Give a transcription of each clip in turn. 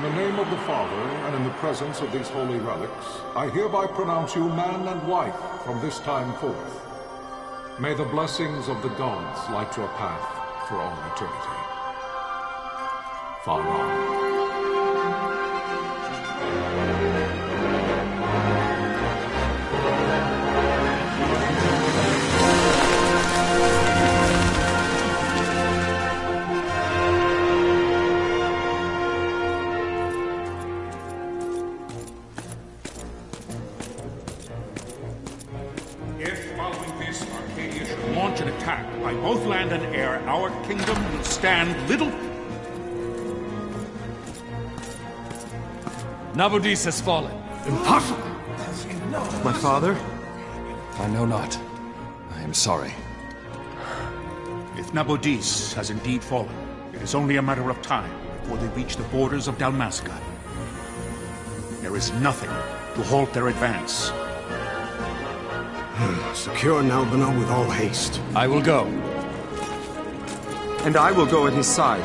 the name of the Father, and in the presence of these holy relics, I hereby pronounce you man and wife from this time forth. May the blessings of the gods light your path for all eternity. Far on. By both land and air, our kingdom will stand little... Nabudis has fallen. Impossible! My father? I know not. I am sorry. If Nabudis has indeed fallen, it is only a matter of time before they reach the borders of Dalmasca. There is nothing to halt their advance. Secure Nalbina with all haste. I will go. And I will go at his side.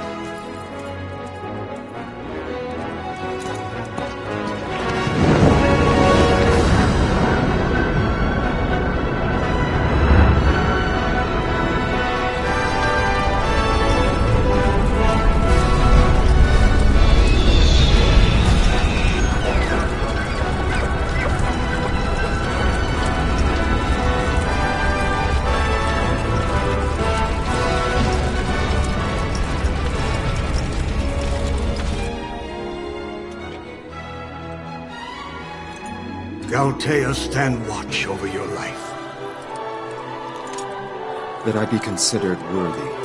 Galtea, stand watch over your life. That I be considered worthy.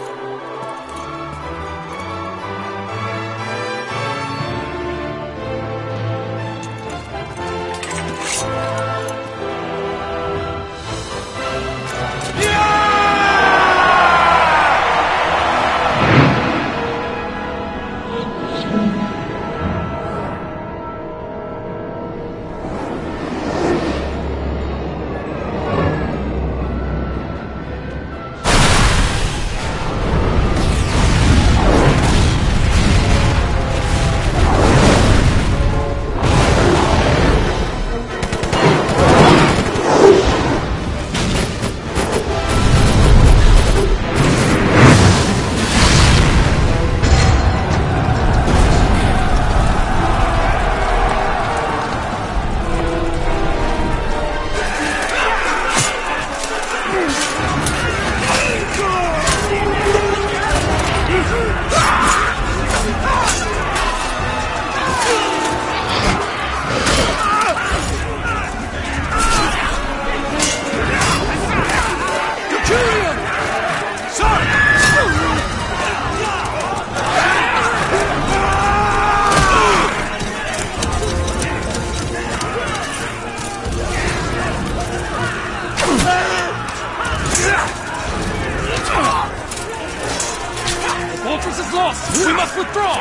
We must withdraw!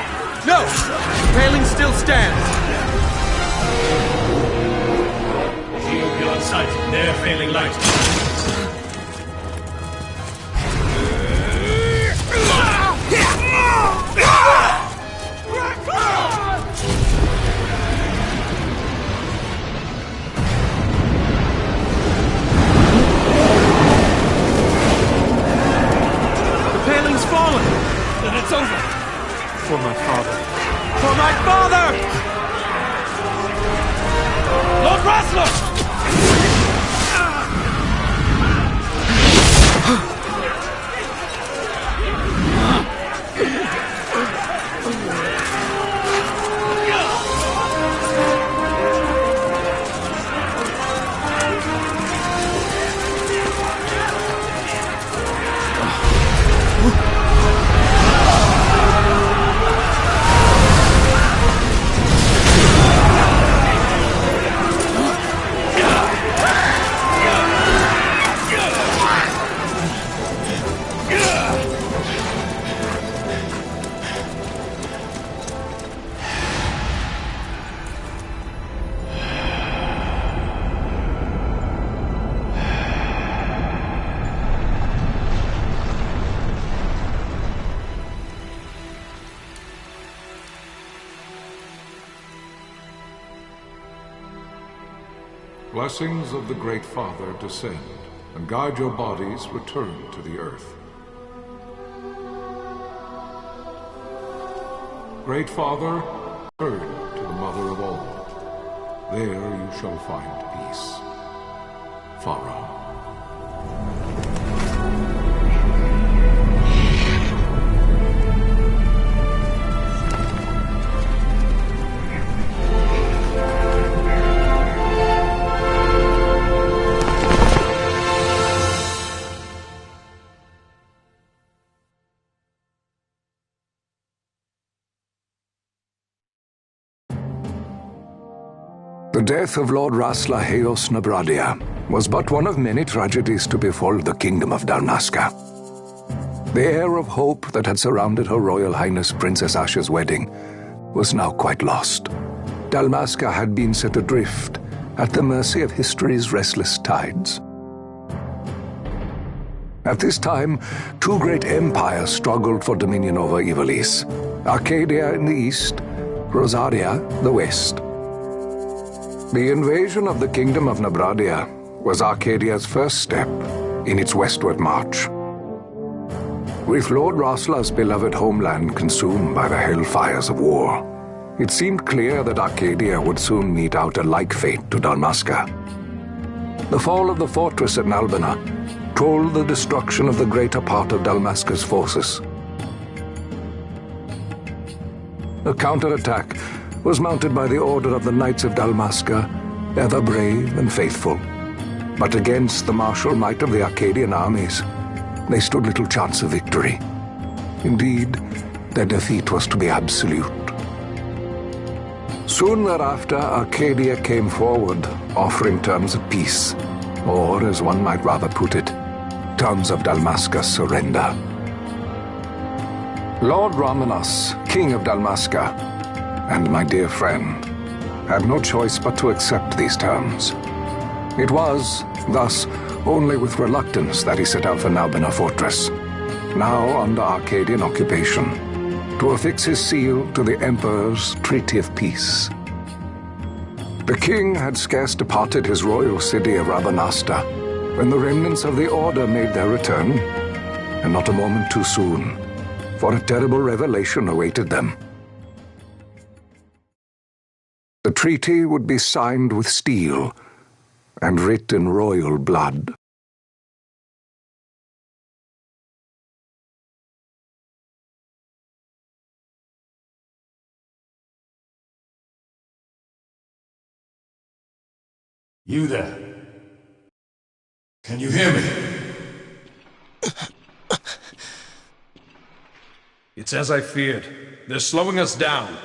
No! The paling still stands! Shield beyond sight, near failing light. The paling's fallen! Then it's over! For my father. For my father! Lord Rasler! blessings of the Great Father descend, and guide your bodies return to the earth. Great Father, turn to the Mother of all. There you shall find peace. Pharaoh. The death of Lord Rasla Heos Nabradia was but one of many tragedies to befall the Kingdom of Dalmasca. The air of hope that had surrounded Her Royal Highness Princess Asha's wedding was now quite lost. Dalmasca had been set adrift at the mercy of history's restless tides. At this time, two great empires struggled for dominion over Ivalice: Arcadia in the east, Rosaria the west. The invasion of the Kingdom of Nabradia was Arcadia's first step in its westward march. With Lord Rasla's beloved homeland consumed by the hellfires of war, it seemed clear that Arcadia would soon mete out a like fate to Dalmasca. The fall of the fortress at Nalbina told the destruction of the greater part of Dalmasca's forces. A counterattack was mounted by the order of the Knights of Dalmasca, ever brave and faithful. But against the martial might of the Arcadian armies, they stood little chance of victory. Indeed, their defeat was to be absolute. Soon thereafter, Arcadia came forward, offering terms of peace, or, as one might rather put it, terms of Dalmasca's surrender. Lord Ramanas, King of Dalmasca, and my dear friend, had no choice but to accept these terms. It was, thus, only with reluctance that he set out for Nalbina Fortress, now under Arcadian occupation, to affix his seal to the Emperor's Treaty of Peace. The king had scarce departed his royal city of Rabanasta when the remnants of the Order made their return, and not a moment too soon, for a terrible revelation awaited them. The treaty would be signed with steel and writ in royal blood. You there? Can you hear me? It's as I feared. They're slowing us down.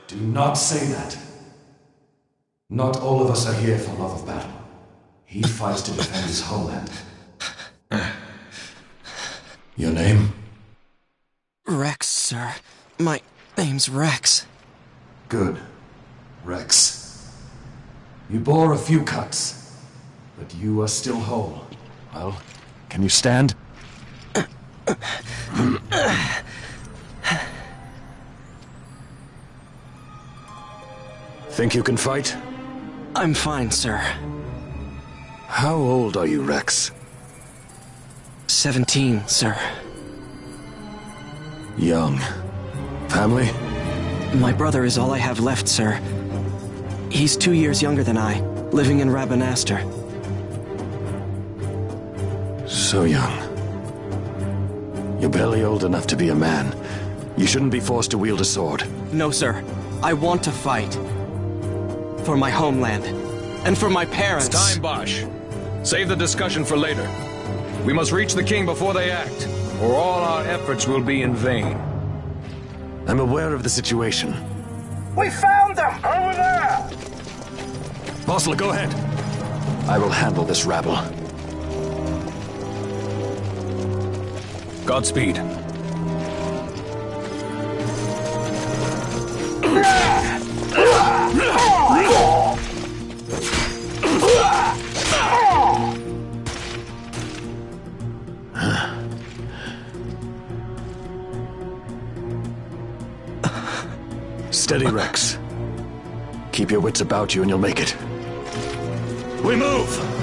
Do not say that. Not all of us are here for love of battle. He fights to defend his homeland. Your name? Rex, sir. My name's Rex. Good. Rex. You bore a few cuts, but you are still whole. Well, can you stand? Think you can fight? I'm fine, sir. How old are you, Rex? 17, sir. Young. Family? My brother is all I have left, sir. He's 2 years younger than I, living in Rabanastre. So young. You're barely old enough to be a man. You shouldn't be forced to wield a sword. No, sir. I want to fight. For my homeland. And for my parents. It's time, Bosch. Save the discussion for later. We must reach the king before they act, or all our efforts will be in vain. I'm aware of the situation. We found them! Over there! Bosler, go ahead. I will handle this rabble. Godspeed. Steady, Rex. Keep your wits about you and you'll make it. We move!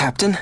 Captain?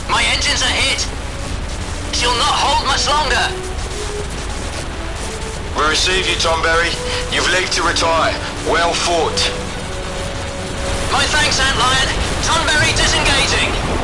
My engines are hit. She'll not hold much longer. We receive you, Tomberry. You've leave to retire. Well fought. My thanks, Antlion. Tomberry disengaging.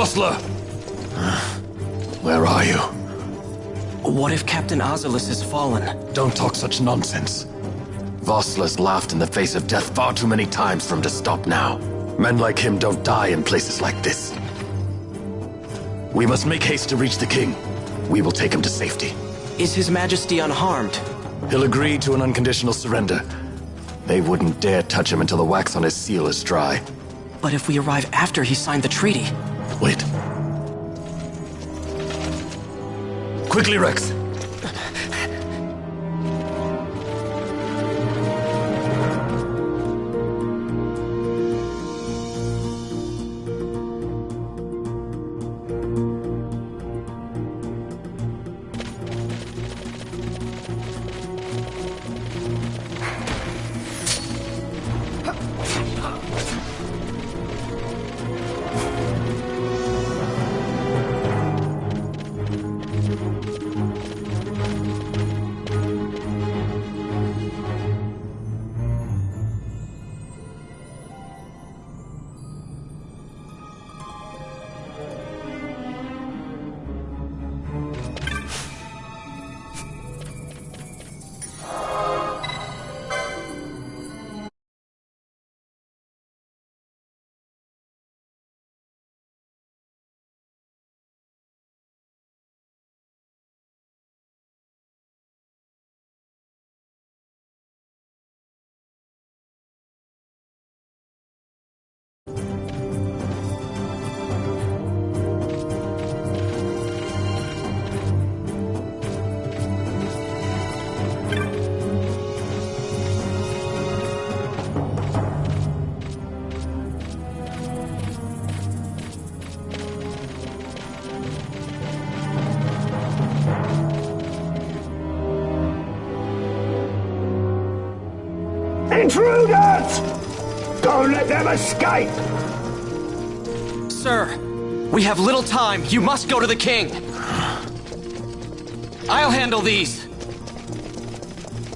Vossler! Where are you? What if Captain Oculus has fallen? Don't talk such nonsense. Vossler's laughed in the face of death far too many times for him to stop now. Men like him don't die in places like this. We must make haste to reach the king. We will take him to safety. Is His Majesty unharmed? He'll agree to an unconditional surrender. They wouldn't dare touch him until the wax on his seal is dry. But if we arrive after he signed the treaty... Wait. Quickly, Rex! Intruders! Don't let them escape! Sir, we have little time. You must go to the king. I'll handle these.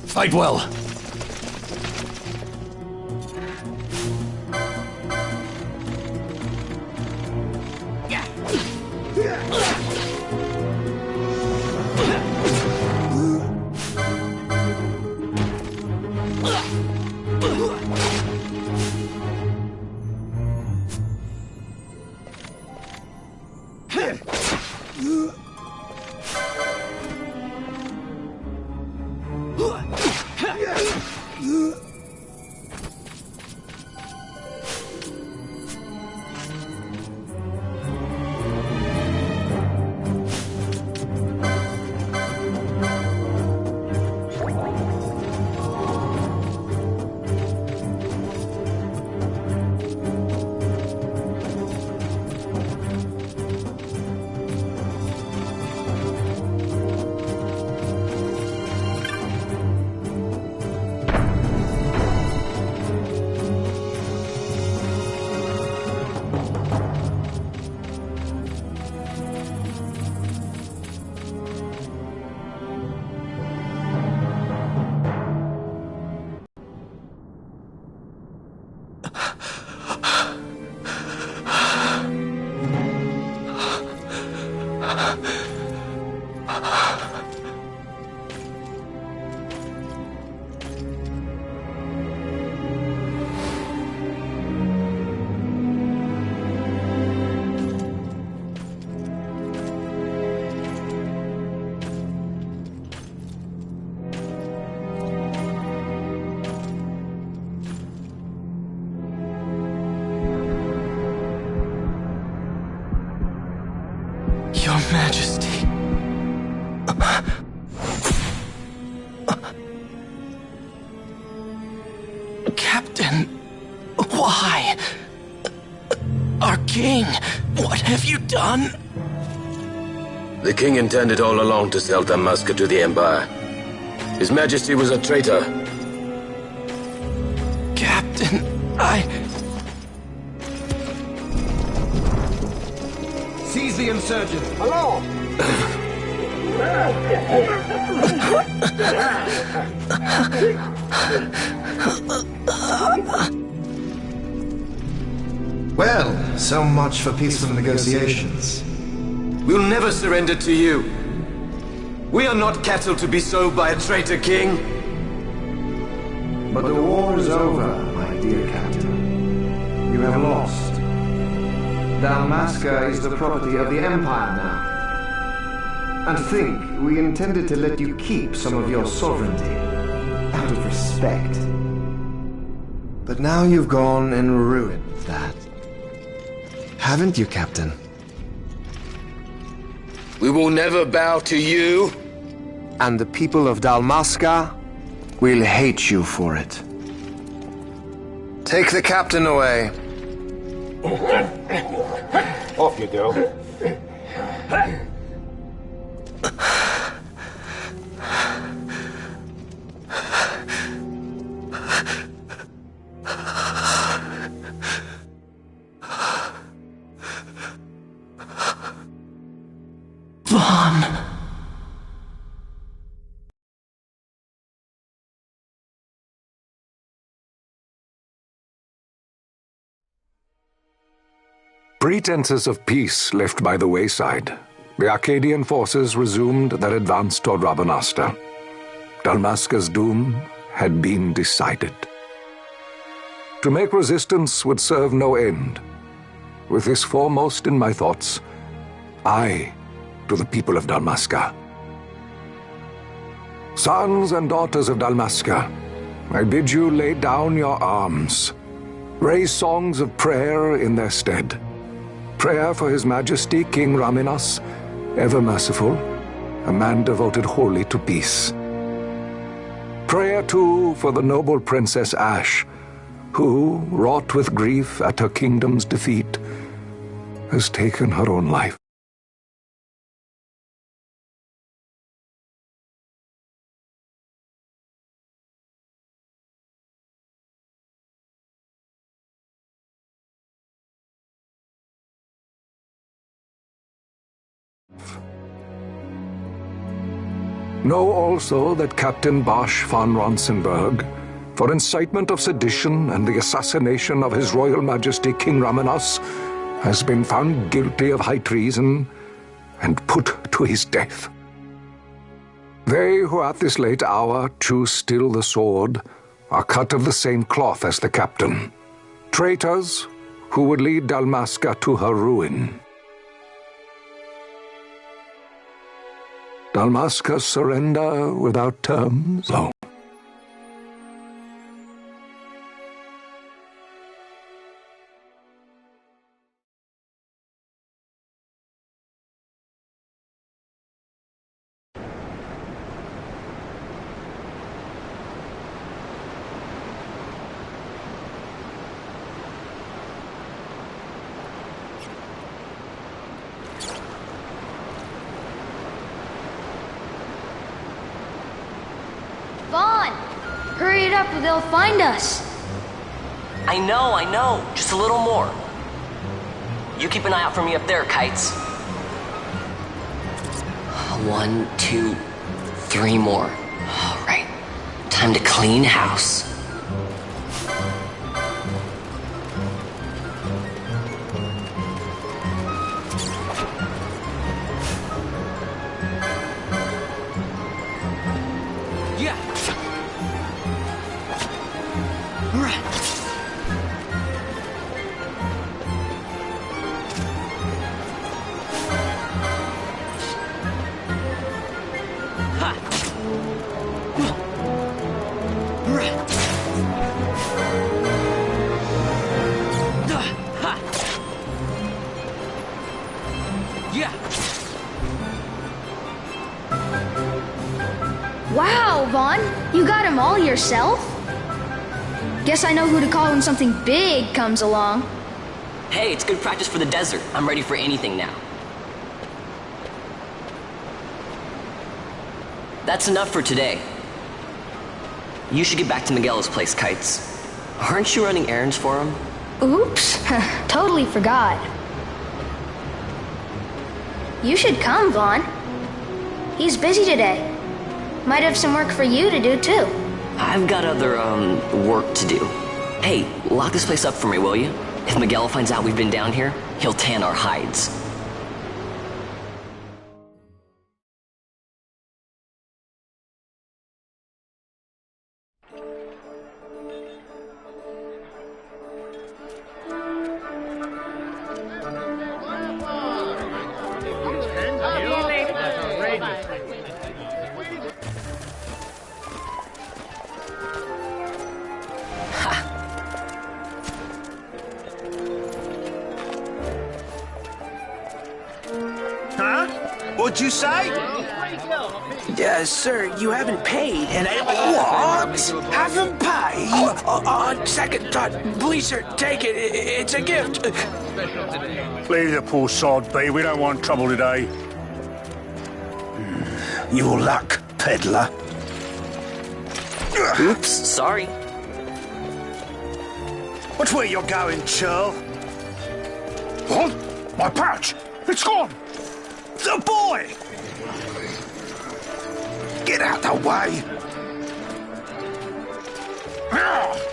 Fight well. Your Majesty. Captain, why? Our king, what have you done? The king intended all along to sell Damascus to the Empire. His Majesty was a traitor. Captain, Seize the insurgent! Along! Well, so much for peaceful negotiations. We'll never surrender to you. We are not cattle to be sold by a traitor king. But the war is over, my dear Captain. You have lost. Dalmasca is the property of the Empire now. And think, we intended to let you keep some of your sovereignty, out of respect. But now you've gone and ruined that. Haven't you, Captain? We will never bow to you. And the people of Dalmasca will hate you for it. Take the captain away. Off you go. Vaughn. Pretenses of peace left by the wayside, the Arcadian forces resumed their advance toward Rabanasta. Dalmasca's doom had been decided. To make resistance would serve no end. With this foremost in my thoughts, I, to the people of Dalmasca. Sons and daughters of Dalmasca, I bid you lay down your arms. Raise songs of prayer in their stead. Prayer for His Majesty King Raminas, ever merciful, a man devoted wholly to peace. Prayer, too, for the noble Princess Ash, who, wrought with grief at her kingdom's defeat, has taken her own life. Know also that Captain Bosch von Ronsenberg, for incitement of sedition and the assassination of His Royal Majesty King Raminas, has been found guilty of high treason and put to his death. They who at this late hour choose still the sword are cut of the same cloth as the captain, traitors who would lead Dalmasca to her ruin. Dalmasca's surrender without terms? No. Hurry it up or they'll find us. I know. Just a little more. You keep an eye out for me up there, Kites. 1, 2, 3 more. All right. Time to clean house. Wow, Vaughn, you got him all yourself? Guess I know who to call when something big comes along. Hey, it's good practice for the desert. I'm ready for anything now. That's enough for today. You should get back to Miguel's place, Kites. Aren't you running errands for him? Oops, totally forgot. You should come, Vaughn. He's busy today. Might have some work for you to do, too. I've got other, work to do. Hey, lock this place up for me, will you? If Miguel finds out we've been down here, he'll tan our hides. What'd you say? Sir, you haven't paid, and What? Haven't paid? On second thought, please, sir, take it. It's a gift. Leave the poor sod be. We don't want trouble today. Your luck, peddler. Oops, sorry. Watch where you're going, churl. What? My pouch! It's gone! The boy! Get out the way! Oh!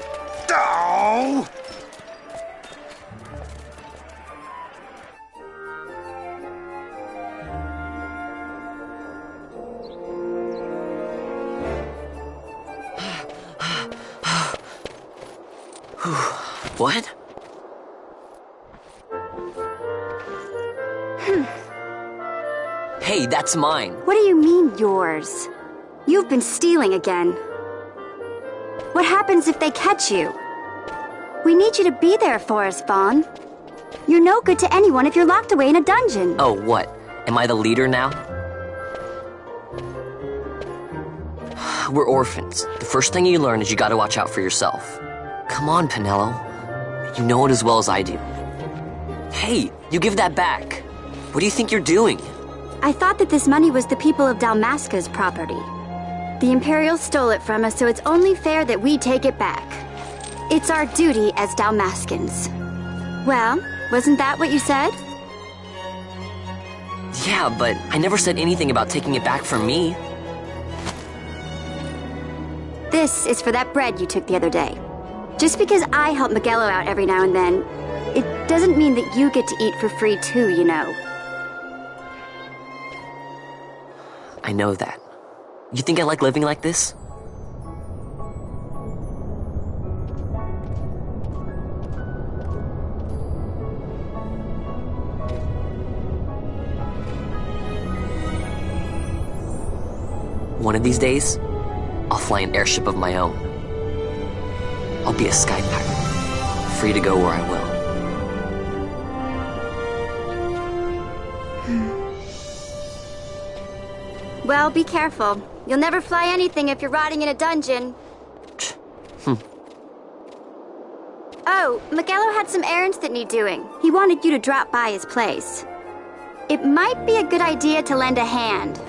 What? Hey, that's mine. What do you mean, yours? You've been stealing again. What happens if they catch you? We need you to be there for us, Vaughn. You're no good to anyone if you're locked away in a dungeon. Oh, what? Am I the leader now? We're orphans. The first thing you learn is you gotta watch out for yourself. Come on, Pinello. You know it as well as I do. Hey, you give that back. What do you think you're doing? I thought that this money was the people of Dalmasca's property. The Imperials stole it from us, so it's only fair that we take it back. It's our duty as Dalmascans. Well, wasn't that what you said? Yeah, but I never said anything about taking it back from me. This is for that bread you took the other day. Just because I help Miguelo out every now and then, it doesn't mean that you get to eat for free too, you know. I know that. You think I like living like this? One of these days, I'll fly an airship of my own. I'll be a sky pirate, free to go where I will. Well, be careful. You'll never fly anything if you're rotting in a dungeon. Oh, Miguelo had some errands that need doing. He wanted you to drop by his place. It might be a good idea to lend a hand.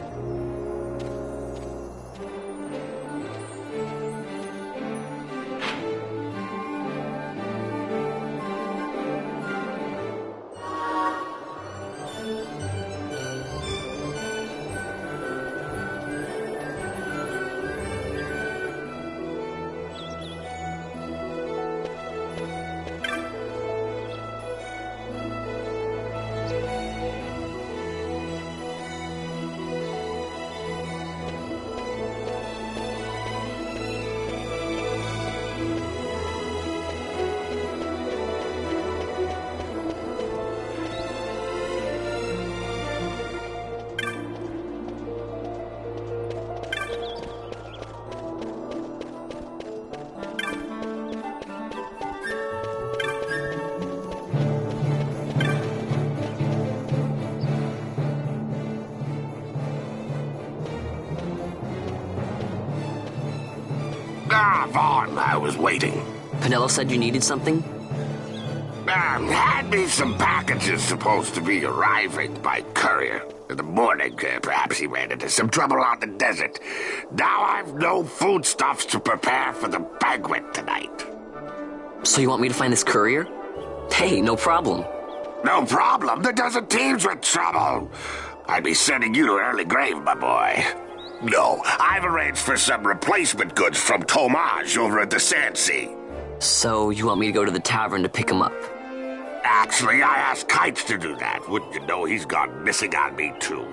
Vaughn, I was waiting. Pinello said you needed something? Had me some packages supposed to be arriving by courier. In the morning, perhaps he ran into some trouble on the desert. Now I've no foodstuffs to prepare for the banquet tonight. So you want me to find this courier? Hey, no problem. No problem? The desert teems with trouble. I'd be sending you to an early grave, my boy. No, I've arranged for some replacement goods from Tomage over at the Sandsea. So you want me to go to the tavern to pick him up? Actually, I asked Kites to do that. Wouldn't you know he's gone missing on me, too?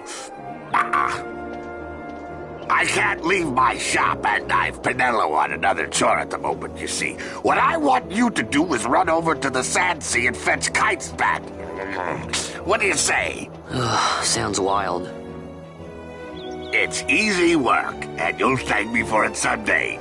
I can't leave my shop and I've Pinello on another chore at the moment, you see. What I want you to do is run over to the Sand Sea and fetch Kites back. What do you say? Sounds wild. It's easy work, and you'll thank me for it someday.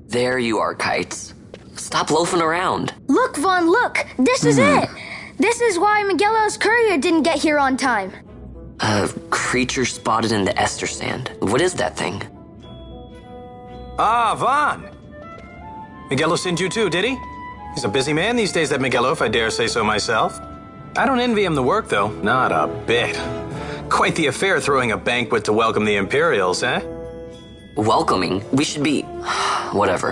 There you are, Kites. Stop loafing around. Look, Vaughn, look! This is it! This is why Miguelo's courier didn't get here on time. A creature spotted in the Ester Sand. What is that thing? Ah, Vaughn! Miguelo sent you too, did he? He's a busy man these days, that Miguelo, if I dare say so myself. I don't envy him the work, though. Not a bit. Quite the affair throwing a banquet to welcome the Imperials, eh? Welcoming? We should be... whatever.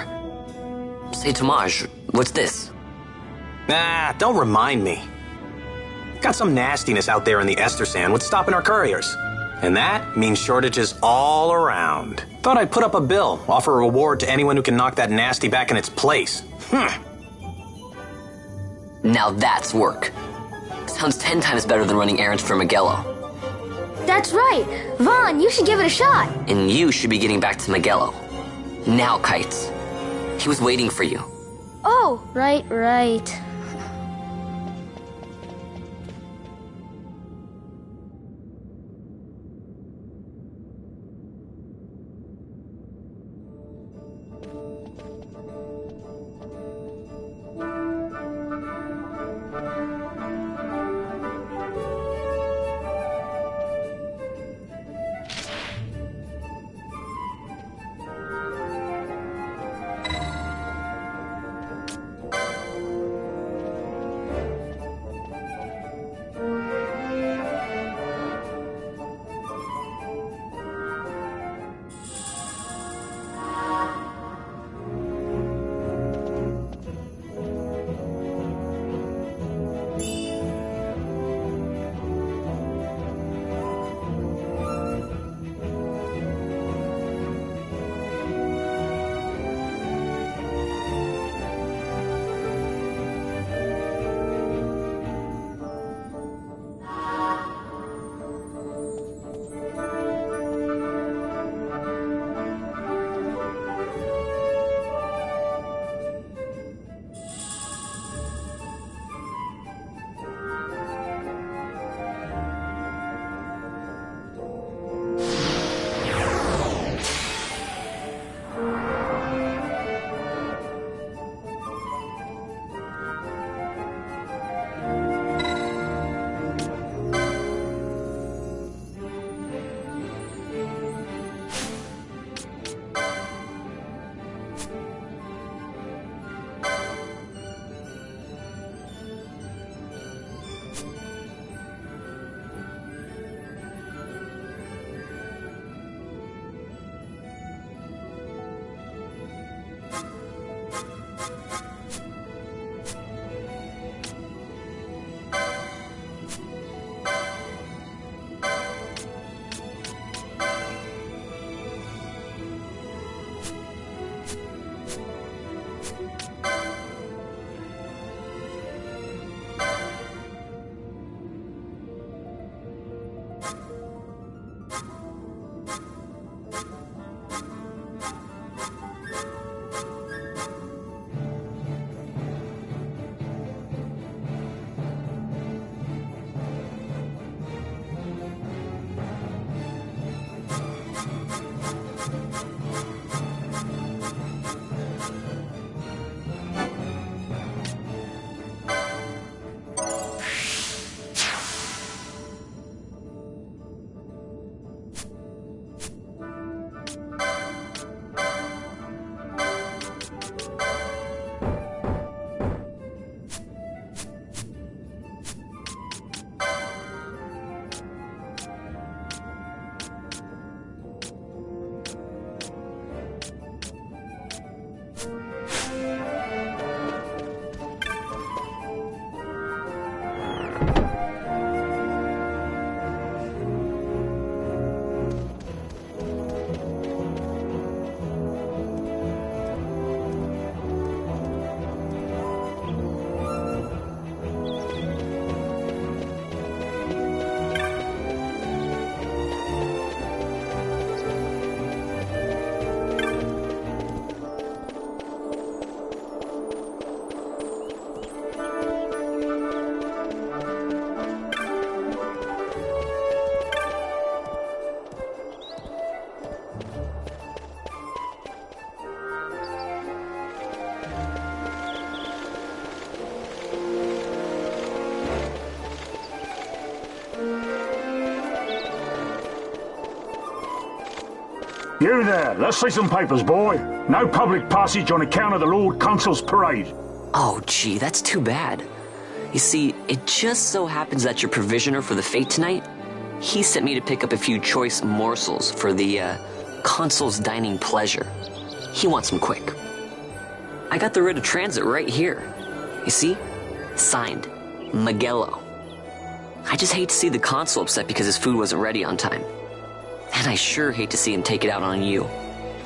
Say, Tomaj, what's this? Nah, don't remind me. Got some nastiness out there in the Ester Sand. What's stopping our couriers? And that means shortages all around. Thought I'd put up a bill, offer a reward to anyone who can knock that nasty back in its place. Now that's work. Sounds 10 times better than running errands for Miguelo. That's right. Vaughn, you should give it a shot. And you should be getting back to Miguelo. Now, Kites. He was waiting for you. Oh, right. You there, let's see some papers, boy. No public passage on account of the Lord Consul's parade. Oh, gee, that's too bad. You see, it just so happens that your provisioner for the fete tonight, he sent me to pick up a few choice morsels for the, Consul's dining pleasure. He wants them quick. I got the writ of transit right here. You see? Signed, Magello. I just hate to see the Consul upset because his food wasn't ready on time. And I sure hate to see him take it out on you.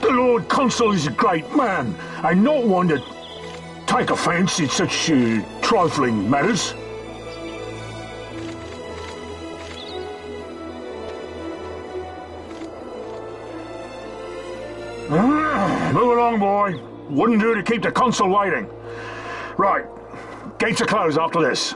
The Lord Consul is a great man, and not one to take offence in such trifling matters. Move along, boy. Wouldn't do to keep the Consul waiting. Right, gates are closed after this.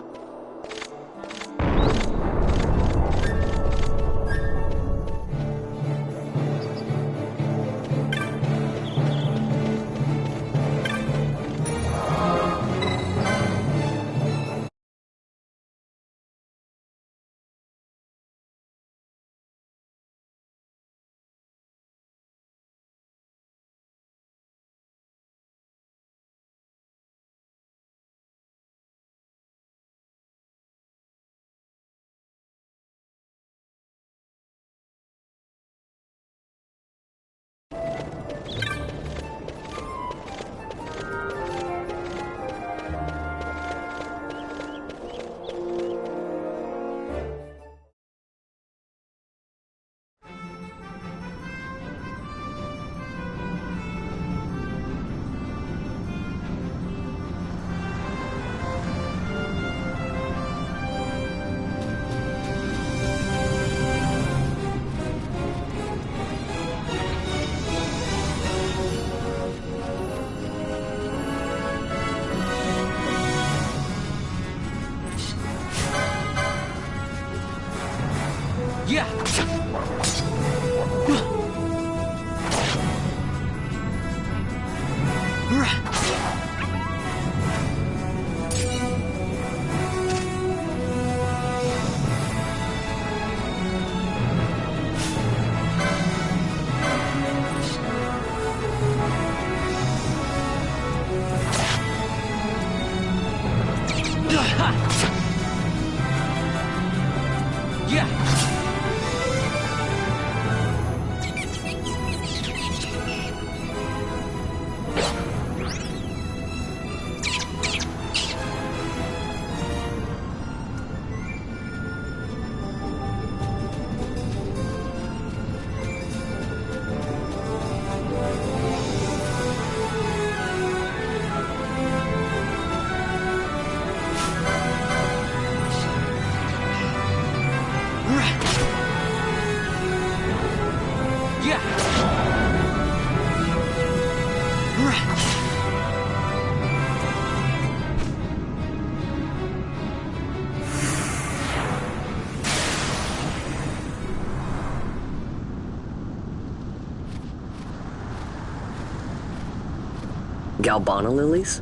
Galbana lilies?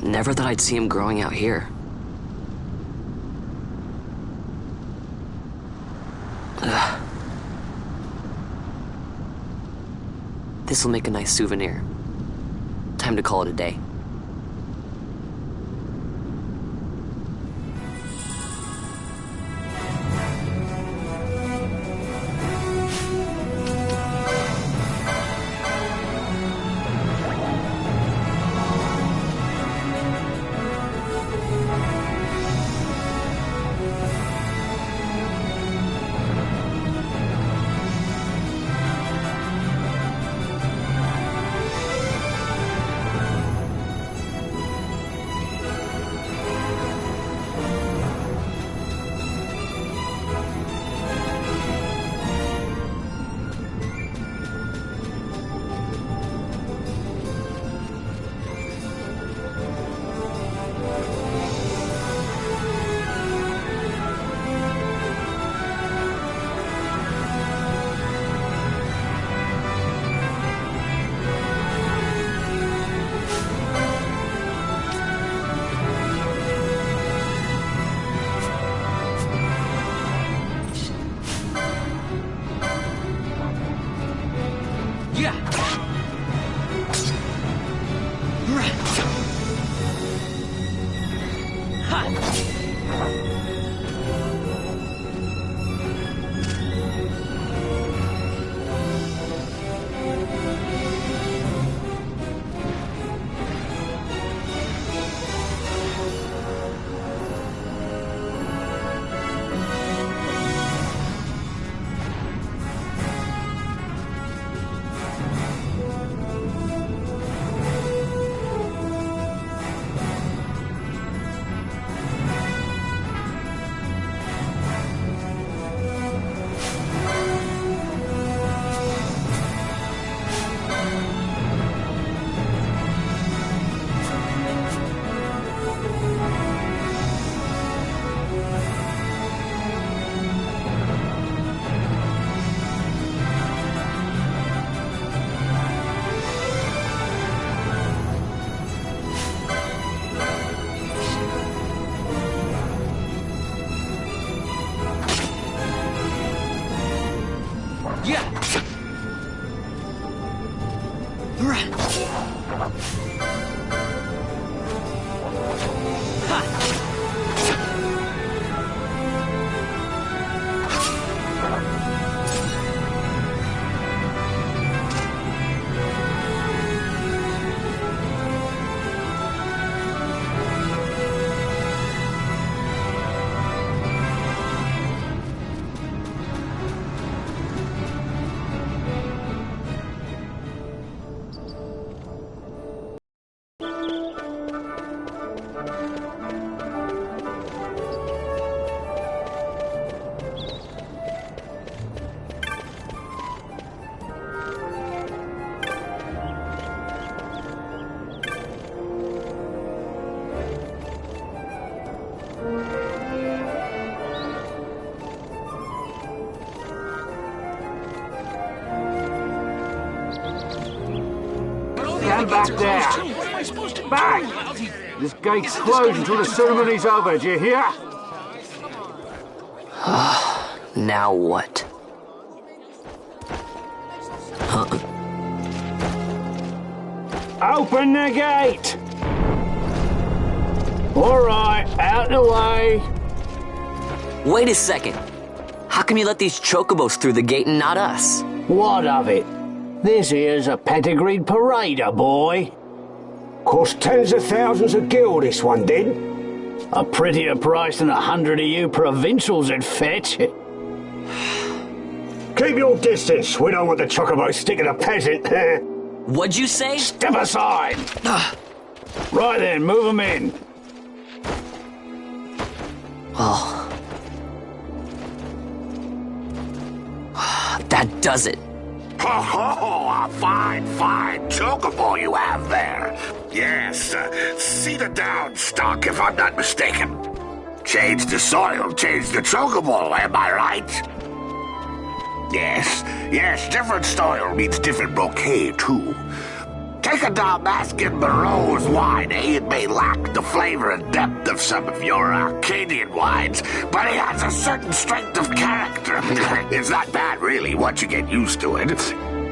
Never thought I'd see him growing out here. Ugh. This'll make a nice souvenir. Time to call it a day. Stand back there! Back! This gate's closed until the ceremony's over, do you hear? Now what? Open the gate! Alright, out the way. Wait a second. How come you let these chocobos through the gate and not us? What of it? This here's a pedigreed parader, boy. Cost tens of thousands of gil, this one did. A prettier price than 100 of you provincials would fetch. Keep your distance. We don't want the chocobo sticking a peasant. What'd you say? Step aside. Right then, move them in. Well, that does it. Oh, a fine chocobo you have there. Yes, cedar down stock if I'm not mistaken. Change the soil, change the chocobo, am I right? Yes, different soil means different bouquet too. Take a Dalmascan Barrow's wine, It may lack the flavor and depth of some of your Arcadian wines, but it has a certain strength of character. It's not bad, really, once you get used to it.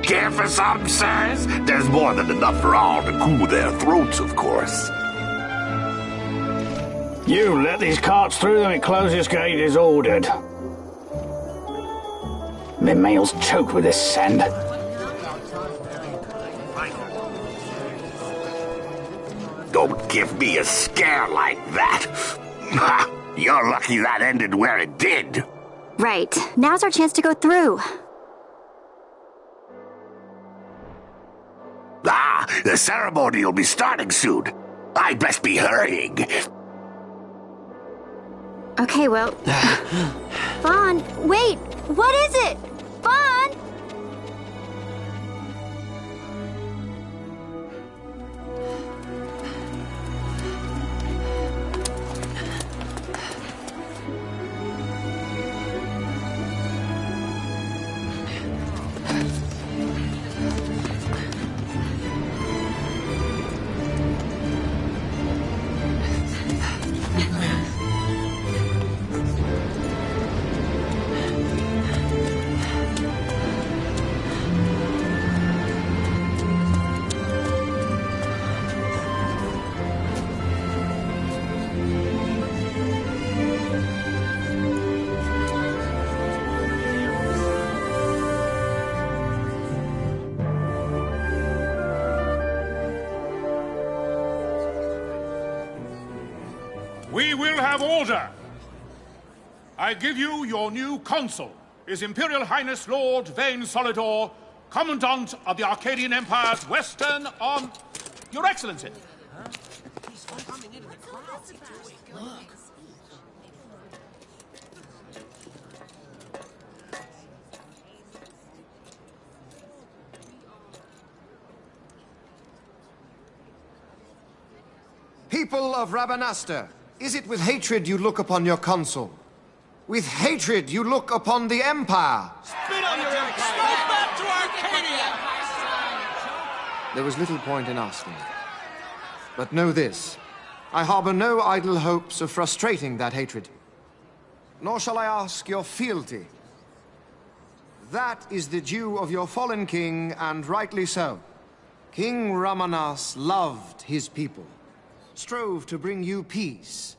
Care for some, sirs? There's more than enough for all to cool their throats, of course. You let these carts through when the closest gate is ordered. My mail's choked with this sand. Don't give me a scare like that. You're lucky that ended where it did. Right. Now's our chance to go through. The ceremony will be starting soon. I'd best be hurrying. Okay, well... Vaughn, wait! What is it? Vaughn! We will have order. I give you your new consul, His Imperial Highness Lord Vane Solidor, Commandant of the Arcadian Empire's Western on... Your Excellency. People of Rabanastre, is it with hatred you look upon your consul? With hatred you look upon the Empire? Spit on your empire! Go back to Arcadia! There was little point in asking. But know this, I harbor no idle hopes of frustrating that hatred. Nor shall I ask your fealty. That is the due of your fallen king, and rightly so. King Ramanas loved his people, strove to bring you peace.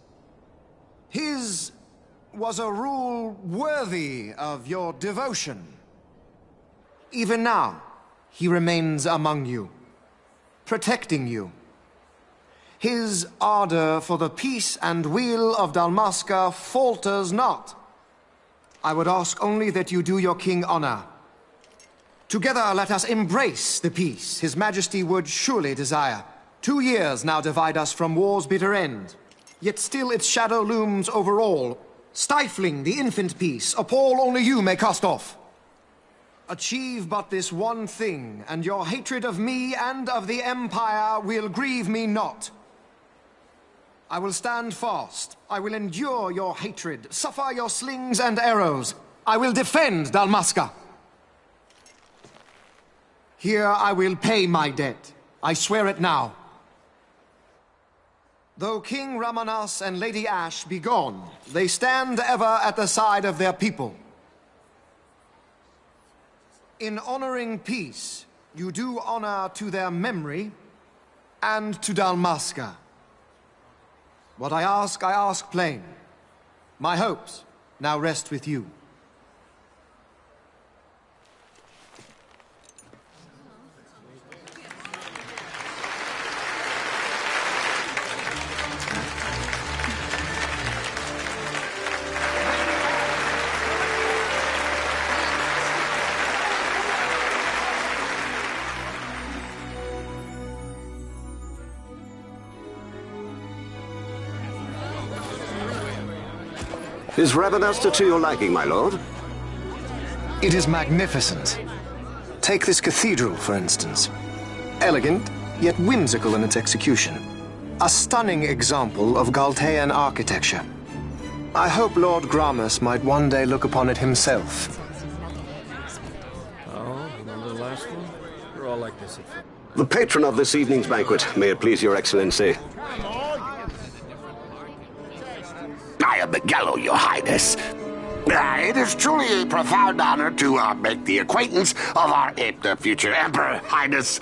His was a rule worthy of your devotion. Even now, he remains among you, protecting you. His ardor for the peace and weal of Dalmasca falters not. I would ask only that you do your king honor. Together let us embrace the peace His Majesty would surely desire. 2 years now divide us from war's bitter end, yet still its shadow looms over all, stifling the infant peace a pall only you may cast off. Achieve but this one thing, and your hatred of me and of the Empire will grieve me not. I will stand fast. I will endure your hatred, suffer your slings and arrows. I will defend Dalmasca. Here I will pay my debt. I swear it now. Though King Ramanas and Lady Ash be gone, they stand ever at the side of their people. In honoring peace, you do honor to their memory and to Dalmasca. What I ask plain. My hopes now rest with you. Is Rabanastre to your liking, my lord? It is magnificent. Take this cathedral, for instance. Elegant, yet whimsical in its execution. A stunning example of Galtean architecture. I hope Lord Gramus might one day look upon it himself. Oh, remember the last one? We're all like this. The patron of this evening's banquet, may it please your excellency. I am Miguel, your highness. It is truly a profound honor to make the acquaintance of our future emperor, highness.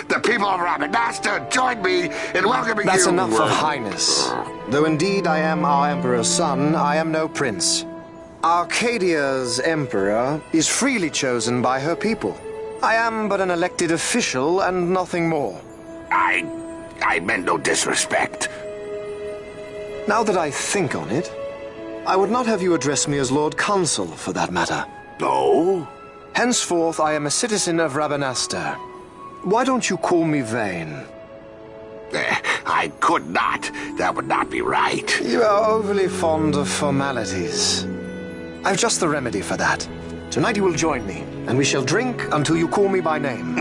The people of Rabanastre join me in welcoming you. That's enough of highness. Though indeed I am our emperor's son, I am no prince. Arcadia's emperor is freely chosen by her people. I am but an elected official and nothing more. I meant no disrespect. Now that I think on it, I would not have you address me as Lord Consul, for that matter. No? Henceforth, I am a citizen of Rabanastre. Why don't you call me Vane? I could not. That would not be right. You are overly fond of formalities. I've just the remedy for that. Tonight you will join me, and we shall drink until you call me by name.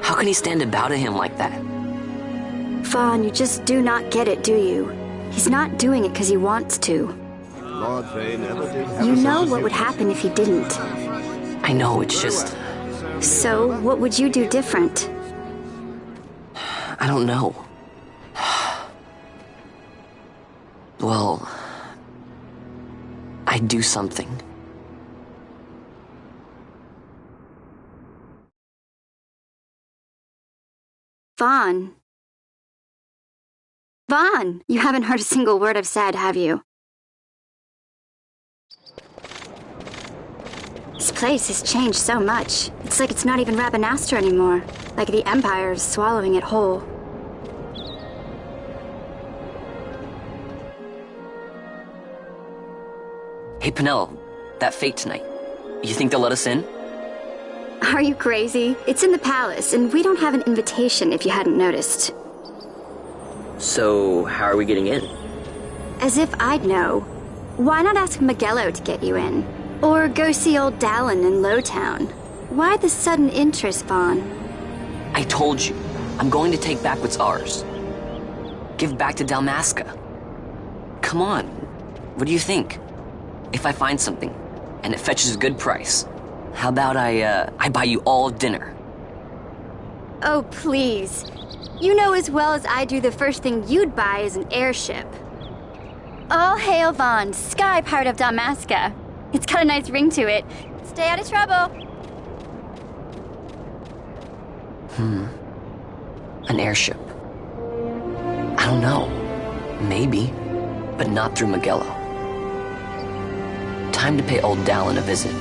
How can he stand about him like that? Fawn, you just do not get it, do you? He's not doing it because he wants to. Lord Vane never did. You know what would happen if he didn't. I know, it's just... So, what would you do different? I don't know. Well... I'd do something. Vaughn. Vaughn! You haven't heard a single word I've said, have you? This place has changed so much. It's like it's not even Rabanastre anymore. Like the Empire's swallowing it whole. Hey, Penelo, that fete tonight. You think they'll let us in? Are you crazy? It's in the palace, and we don't have an invitation if you hadn't noticed. So, how are we getting in? As if I'd know. Why not ask Miguelo to get you in? Or go see old Dallin in Lowtown? Why the sudden interest, Vaughn? I told you, I'm going to take back what's ours. Give back to Dalmasca. Come on, what do you think? If I find something, and it fetches a good price, how about I buy you all dinner? Oh, please. You know as well as I do the first thing you'd buy is an airship. All hail Vaughn, sky part of Dalmasca. It's got a nice ring to it. Stay out of trouble. An airship. I don't know. Maybe, but not through Miguelo. Time to pay old Dallin a visit.